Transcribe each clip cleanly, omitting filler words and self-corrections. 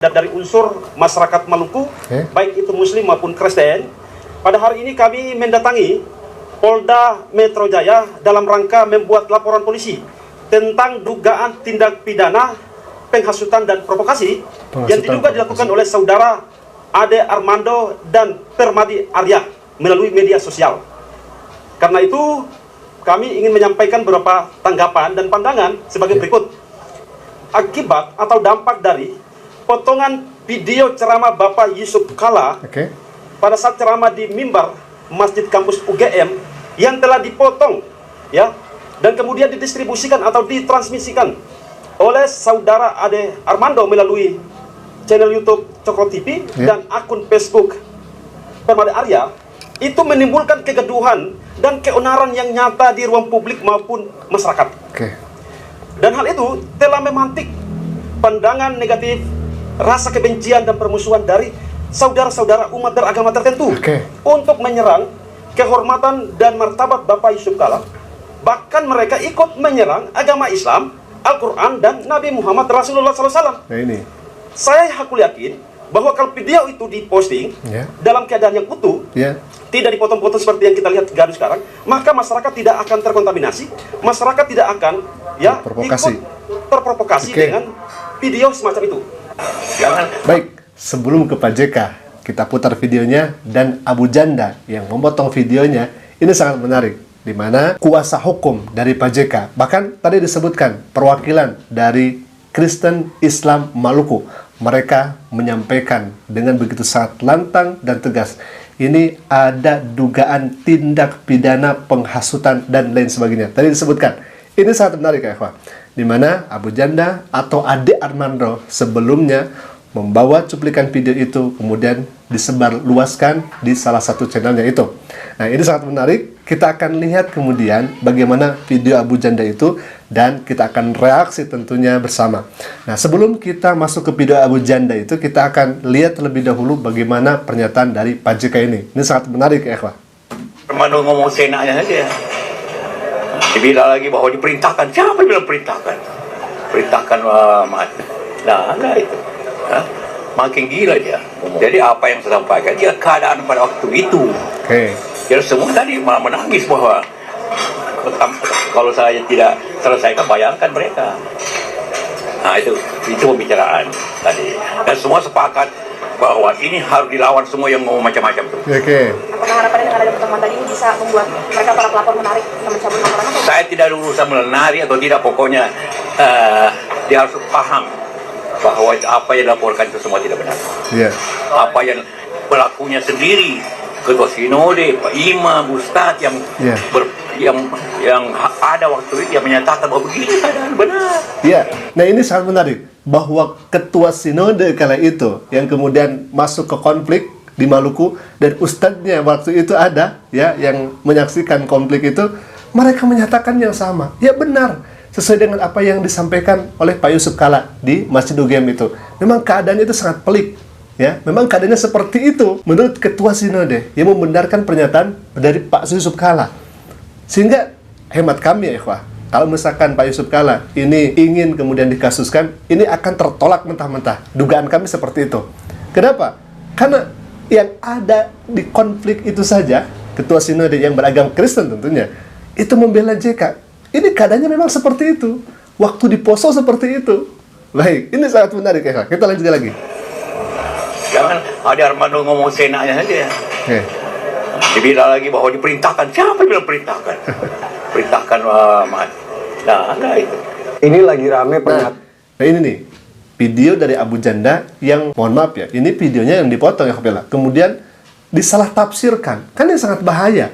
dan dari unsur masyarakat Maluku, baik itu Muslim maupun Kristen. Pada hari ini kami mendatangi Polda Metro Jaya dalam rangka membuat laporan polisi tentang dugaan tindak pidana penghasutan dan provokasi yang diduga dilakukan oleh saudara Ade Armando dan Permadi Arya melalui media sosial. Karena itu, kami ingin menyampaikan beberapa tanggapan dan pandangan sebagai berikut. Akibat atau dampak dari potongan video ceramah Bapak Yusuf Kalla pada saat ceramah di mimbar Masjid Kampus UGM yang telah dipotong ya dan kemudian didistribusikan atau ditransmisikan oleh saudara Ade Armando melalui channel YouTube Cokro TV dan akun Facebook Permadi Arya, itu menimbulkan kegaduhan dan keonaran yang nyata di ruang publik maupun masyarakat. Dan hal itu telah memantik pandangan negatif, rasa kebencian dan permusuhan dari saudara-saudara umat beragama tertentu untuk menyerang kehormatan dan martabat Bapak Yusuf Kalla. Bahkan mereka ikut menyerang agama Islam, Al-Quran dan Nabi Muhammad Rasulullah SAW. Nah ini, saya hakul yakin bahwa kalau video itu diposting dalam keadaan yang utuh, tidak dipotong-potong seperti yang kita lihat gaduh sekarang, maka masyarakat tidak akan terkontaminasi, masyarakat tidak akan ikut terprovokasi dengan video semacam itu. Baik, sebelum ke Pak JK, kita putar videonya dan Abu Janda yang memotong videonya. Ini sangat menarik, di mana kuasa hukum dari Pak JK, bahkan tadi disebutkan perwakilan dari Kristen Islam Maluku, mereka menyampaikan dengan begitu sangat lantang dan tegas, ini ada dugaan tindak pidana penghasutan dan lain sebagainya. Tadi disebutkan, ini sangat menarik ya, Pak, di mana Abu Janda atau Ade Armando sebelumnya membawa cuplikan video itu kemudian disebar luaskan di salah satu channelnya itu. Nah, ini sangat menarik. Kita akan lihat kemudian bagaimana video Abu Janda itu dan kita akan reaksi tentunya bersama. Nah, sebelum kita masuk ke video Abu Janda itu, kita akan lihat terlebih dahulu bagaimana pernyataan dari Pak JK ini. Ini sangat menarik ya, Pak. Armando ngomong senaknya saja. Dibilang lagi bahwa diperintahkan. Siapa yang bilang perintahkan? Perintahkan mati. Nah, enggak itu. Makin gila dia. Jadi apa yang saya sampaikan, dia keadaan pada waktu itu. Jadi semua tadi malah menangis bahwa kalau saya tidak selesaikan, bayangkan mereka. Nah itu pembicaraan tadi. Dan semua sepakat bahwa ini harus dilawan semua yang ngomong macam-macam tuh. Apakah harapannya dengan ada pertemuan tadi ini bisa membuat mereka para pelapor menarik dan mencabut laporan? Saya tidak ada urusan menari atau tidak, pokoknya dia harus paham bahwa apa yang dilaporkan itu semua tidak benar. Apa yang pelakunya sendiri, ketua sinode, Pak Imam, Ustadz yang ada waktu itu yang menyatakan bahwa begini keadaan benar. Nah ini sangat menarik bahwa ketua sinode kala itu yang kemudian masuk ke konflik di Maluku dan ustadznya waktu itu ada yang menyaksikan konflik itu, mereka menyatakan yang sama. Ya benar, sesuai dengan apa yang disampaikan oleh Pak Yusuf Kalla di Masjid UGM itu. Memang keadaan itu sangat pelik. Memang keadaannya seperti itu menurut ketua sinode yang membenarkan pernyataan dari Pak Yusuf Kalla. Sehingga hemat kami ya ikhwah, kalau misalkan Pak Yusuf Kalla ini ingin kemudian dikasuskan, ini akan tertolak mentah-mentah. Dugaan kami seperti itu. Kenapa? Karena yang ada di konflik itu saja, ketua sinode yang beragama Kristen tentunya, itu membela JK. Ini keadaannya memang seperti itu. Waktu di Poso seperti itu. Baik, ini sangat menarik ya. Kita lanjut lagi. Jangan ada Armando ngomong senaknya saja. Dibilang lagi bahwa diperintahkan. Siapa yang bilang perintahkan? Perintahkan mati. Nah, enggak itu. Ini lagi rame pernyataan. Nah ini nih, video dari Abu Janda yang, mohon maaf ya, ini videonya yang dipotong ya Bella. Kemudian disalah tafsirkan. Kan ini sangat bahaya.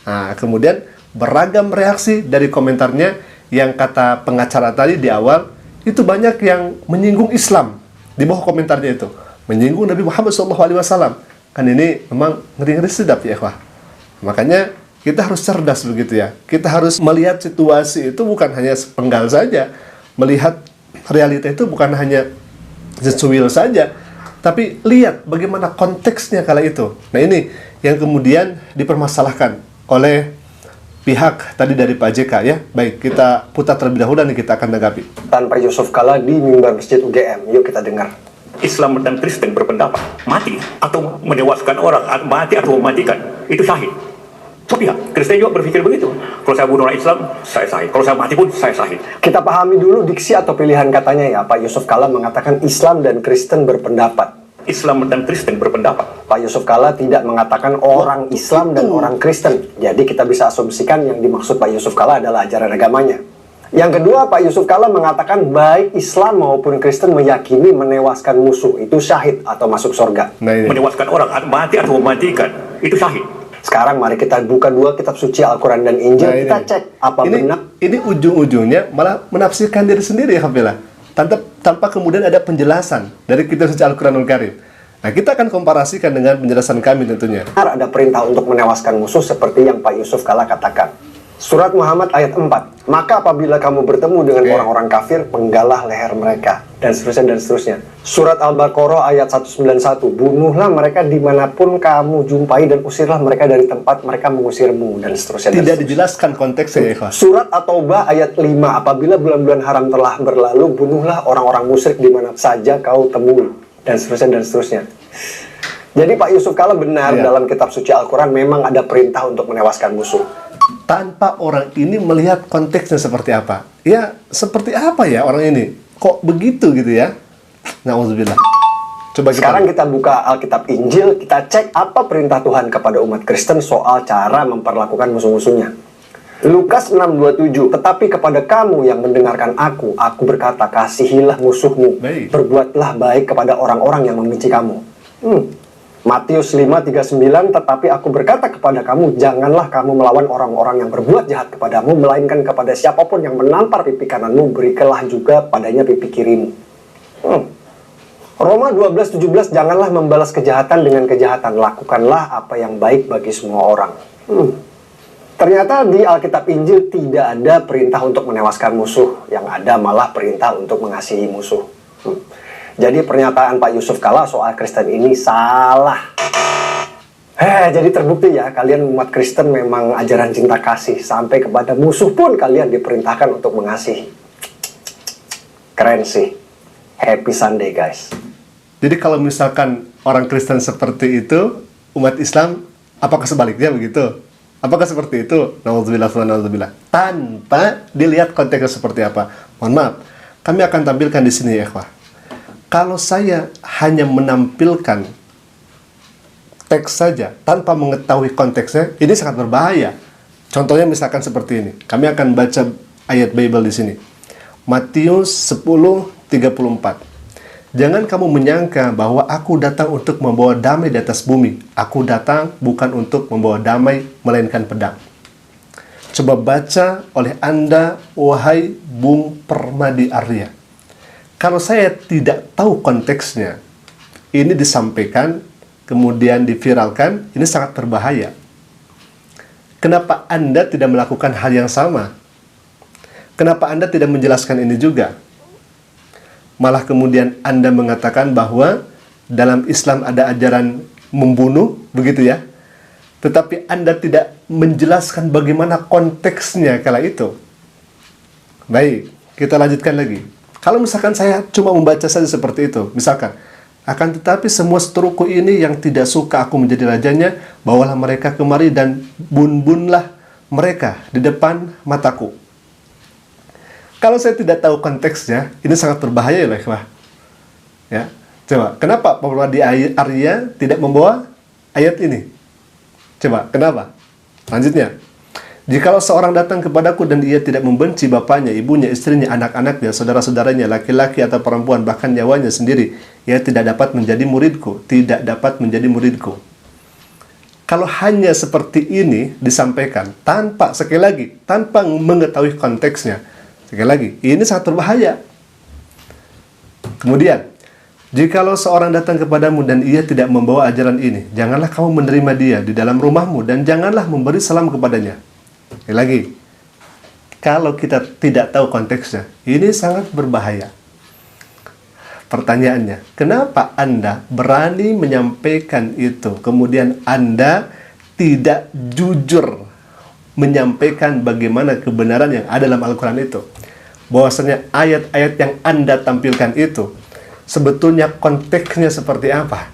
Nah, kemudian beragam reaksi dari komentarnya yang kata pengacara tadi di awal, itu banyak yang menyinggung Islam di bawah komentarnya itu. Menyinggung Nabi Muhammad SAW. Kan ini memang ngeri-ngeri sedap ya ikhwah. Makanya kita harus cerdas begitu ya. Kita harus melihat situasi itu bukan hanya sepenggal saja. Melihat realita itu bukan hanya secuil saja. Tapi lihat bagaimana konteksnya kala itu. Nah ini yang kemudian dipermasalahkan oleh pihak tadi dari Pak JK ya. Baik, kita putar terlebih dahulu dan kita akan tanggapi. Tanpa Yusuf Kalla di mimbar Masjid UGM. Yuk kita dengar. Islam dan Kristen berpendapat mati atau menewaskan orang, mati atau mematikan itu syahid. Sepihak. Kristen juga berpikir begitu. Kalau saya bunuh orang Islam, saya syahid. Kalau saya mati pun, saya syahid. Kita pahami dulu diksi atau pilihan katanya ya. Pak Yusuf Kalla mengatakan Islam dan Kristen berpendapat. Islam dan Kristen berpendapat. Pak Yusuf Kalla tidak mengatakan orang Islam dan orang Kristen. Jadi kita bisa asumsikan yang dimaksud Pak Yusuf Kalla adalah ajaran agamanya. Yang kedua, Pak Yusuf Kalla mengatakan baik Islam maupun Kristen meyakini menewaskan musuh itu syahid atau masuk surga. Nah, ini. Menewaskan orang, mati atau mematikan itu syahid. Sekarang mari kita buka dua kitab suci Al-Quran dan Injil, Nah, kita cek apa benar. Ini ujung-ujungnya malah menafsirkan diri sendiri ya Kafila, tanpa kemudian ada penjelasan dari kitab suci Al-Quranul Karim. Nah, kita akan komparasikan dengan penjelasan kami tentunya. Ada perintah untuk menewaskan musuh seperti yang Pak Yusuf Kalla katakan. Surat Muhammad ayat 4. Maka apabila kamu bertemu dengan orang-orang kafir, penggalah leher mereka. Dan seterusnya dan seterusnya. Surat Al-Baqarah ayat 191. Bunuhlah mereka dimanapun kamu jumpai dan usirlah mereka dari tempat mereka mengusirmu. Dan seterusnya dan Tidak seterusnya. dijelaskan konteksnya ya Ikhwah. Surat At-Taubah ayat 5. Apabila bulan-bulan haram telah berlalu, bunuhlah orang-orang musyrik di mana saja kau temui. Dan seterusnya dan seterusnya. Jadi Pak Yusuf Kalla benar dalam kitab suci Al-Quran memang ada perintah untuk menewaskan musuh. Tanpa orang ini melihat konteksnya seperti apa. Ya, seperti apa ya orang ini? Kok begitu gitu ya? Na'udzubillah. Coba Sekarang kita buka Alkitab Injil, kita cek apa perintah Tuhan kepada umat Kristen soal cara memperlakukan musuh-musuhnya. Lukas 6:27. Tetapi kepada kamu yang mendengarkan aku berkata, kasihilah musuhmu, Baik. berbuatlah baik kepada orang-orang yang membenci kamu. Matius 5:39. Tetapi aku berkata kepada kamu, janganlah kamu melawan orang-orang yang berbuat jahat kepadamu, melainkan kepada siapapun yang menampar pipi kananmu, berikanlah juga padanya pipi kirimu. Roma 12:17. Janganlah membalas kejahatan dengan kejahatan, lakukanlah apa yang baik bagi semua orang. Ternyata di Alkitab Injil tidak ada perintah untuk menewaskan musuh, yang ada malah perintah untuk mengasihi musuh. Jadi pernyataan Pak Yusuf Kalla soal Kristen ini salah. Jadi terbukti ya, kalian umat Kristen memang ajaran cinta kasih. Sampai kepada musuh pun kalian diperintahkan untuk mengasihi. Keren sih. Happy Sunday guys. Jadi kalau misalkan orang Kristen seperti itu, umat Islam apakah sebaliknya begitu? Apakah seperti itu? Na'udzubillah. Tanpa dilihat konteksnya seperti apa. Mohon maaf, kami akan tampilkan di sini ya, ikhwah. Kalau saya hanya menampilkan teks saja tanpa mengetahui konteksnya, ini sangat berbahaya. Contohnya misalkan seperti ini. Kami akan baca ayat Bible di sini. Matius 10:34. Jangan kamu menyangka bahwa aku datang untuk membawa damai di atas bumi. Aku datang bukan untuk membawa damai, melainkan pedang. Coba baca oleh Anda, wahai Bung Permadi Arya. Kalau saya tidak tahu konteksnya, ini disampaikan, kemudian diviralkan, ini sangat berbahaya. Kenapa Anda tidak melakukan hal yang sama? Kenapa Anda tidak menjelaskan ini juga? Malah kemudian Anda mengatakan bahwa dalam Islam ada ajaran membunuh, begitu ya. Tetapi Anda tidak menjelaskan bagaimana konteksnya kala itu. Baik, kita lanjutkan lagi. Kalau misalkan saya cuma membaca saja seperti itu, misalkan, akan tetapi semua seteruku ini yang tidak suka aku menjadi rajanya, bawalah mereka kemari dan bun-bunlah mereka di depan mataku. Kalau saya tidak tahu konteksnya, ini sangat berbahaya ya, ikhwah. Ya, coba, kenapa Pak Permadi Arya tidak membawa ayat ini? Coba, kenapa? Lanjutnya. Jikalau seorang datang kepadaku dan ia tidak membenci bapaknya, ibunya, istrinya, anak-anaknya, saudara-saudaranya, laki-laki atau perempuan, bahkan nyawanya sendiri, ia tidak dapat menjadi muridku. Tidak dapat menjadi muridku. Kalau hanya seperti ini disampaikan, tanpa, sekali lagi, tanpa mengetahui konteksnya, sekali lagi, ini sangat berbahaya. Kemudian, jikalau seorang datang kepadamu dan ia tidak membawa ajaran ini, janganlah kamu menerima dia di dalam rumahmu dan janganlah memberi salam kepadanya. Sekali lagi, kalau kita tidak tahu konteksnya, ini sangat berbahaya. Pertanyaannya, kenapa Anda berani menyampaikan itu, kemudian Anda tidak jujur menyampaikan bagaimana kebenaran yang ada dalam Al-Quran itu? Bahwasanya ayat-ayat yang Anda tampilkan itu sebetulnya konteksnya seperti apa.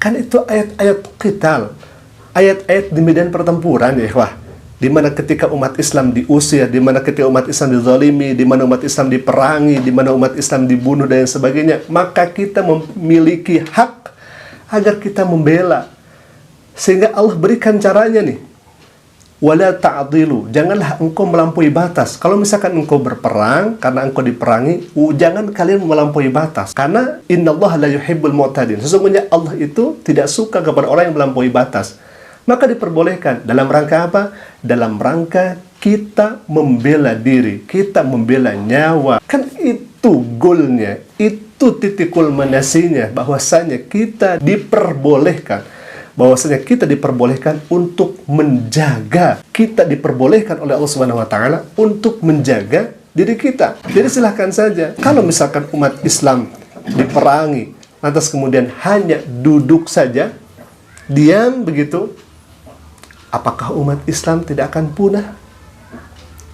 Kan itu ayat-ayat qital, ayat-ayat di medan pertempuran ya wah. Di mana ketika umat Islam diusir, di mana ketika umat Islam dizalimi, di mana umat Islam diperangi, di mana umat Islam dibunuh dan sebagainya, maka kita memiliki hak agar kita membela. Sehingga Allah berikan caranya nih. Wala ta'dilu, janganlah engkau melampaui batas. Kalau misalkan engkau berperang karena engkau diperangi, jangan kalian melampaui batas. Karena innallaha la yuhibbul mu'tadin. Sesungguhnya Allah itu tidak suka kepada orang yang melampaui batas. Maka diperbolehkan. Dalam rangka apa? Dalam rangka kita membela diri, kita membela nyawa. Kan itu goalnya, itu titik kulminasinya, bahwasanya kita diperbolehkan. Bahwasanya kita diperbolehkan untuk menjaga. Kita diperbolehkan oleh Allah Subhanahu wa taala untuk menjaga diri kita. Jadi silahkan saja. Kalau misalkan umat Islam diperangi, lantas kemudian hanya duduk saja, diam begitu, apakah umat Islam tidak akan punah?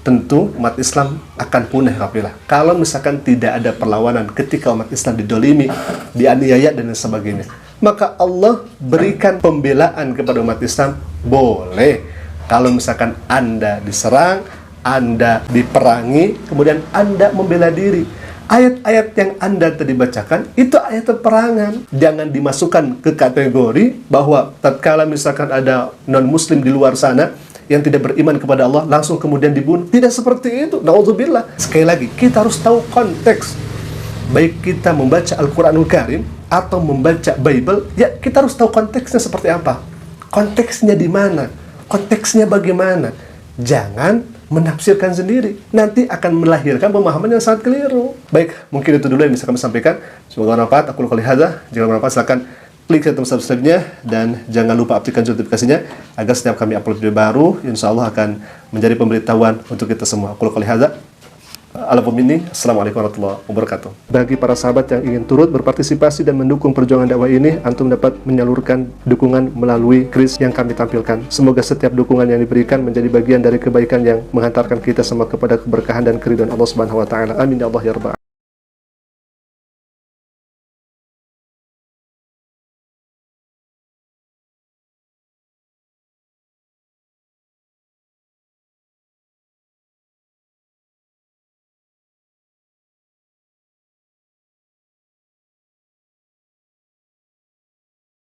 Tentu umat Islam akan punah kafilah. Kalau misalkan tidak ada perlawanan ketika umat Islam didolimi, dianiaya dan sebagainya, maka Allah berikan pembelaan kepada umat Islam. Boleh. Kalau misalkan Anda diserang, Anda diperangi, kemudian Anda membela diri. Ayat-ayat yang Anda tadi bacakan, itu ayat peperangan. Jangan dimasukkan ke kategori bahwa tatkala misalkan ada non-muslim di luar sana yang tidak beriman kepada Allah, langsung kemudian dibunuh. Tidak seperti itu. Na'udzubillah. Sekali lagi, kita harus tahu konteks. Baik kita membaca Al-Quranul Karim atau membaca Bible, ya kita harus tahu konteksnya seperti apa. Konteksnya di mana? Konteksnya bagaimana? Jangan menafsirkan sendiri. Nanti akan melahirkan pemahaman yang sangat keliru. Baik, mungkin itu dulu yang bisa kami sampaikan. Semoga bermanfaat. Aku qouli hadza. Jika bermanfaat, silakan klik tombol subscribe-nya dan jangan lupa aktifkan notifikasinya agar setiap kami upload video baru, insya Allah akan menjadi pemberitahuan untuk kita semua. Aku qouli hadza. Assalamualaikum warahmatullahi wabarakatuh. Bagi para sahabat yang ingin turut berpartisipasi dan mendukung perjuangan dakwah ini, antum dapat menyalurkan dukungan melalui kris yang kami tampilkan. Semoga setiap dukungan yang diberikan menjadi bagian dari kebaikan yang menghantarkan kita semua kepada keberkahan dan keridhaan Allah Subhanahu wa taala. Amin ya Allah ya rabbal alamin.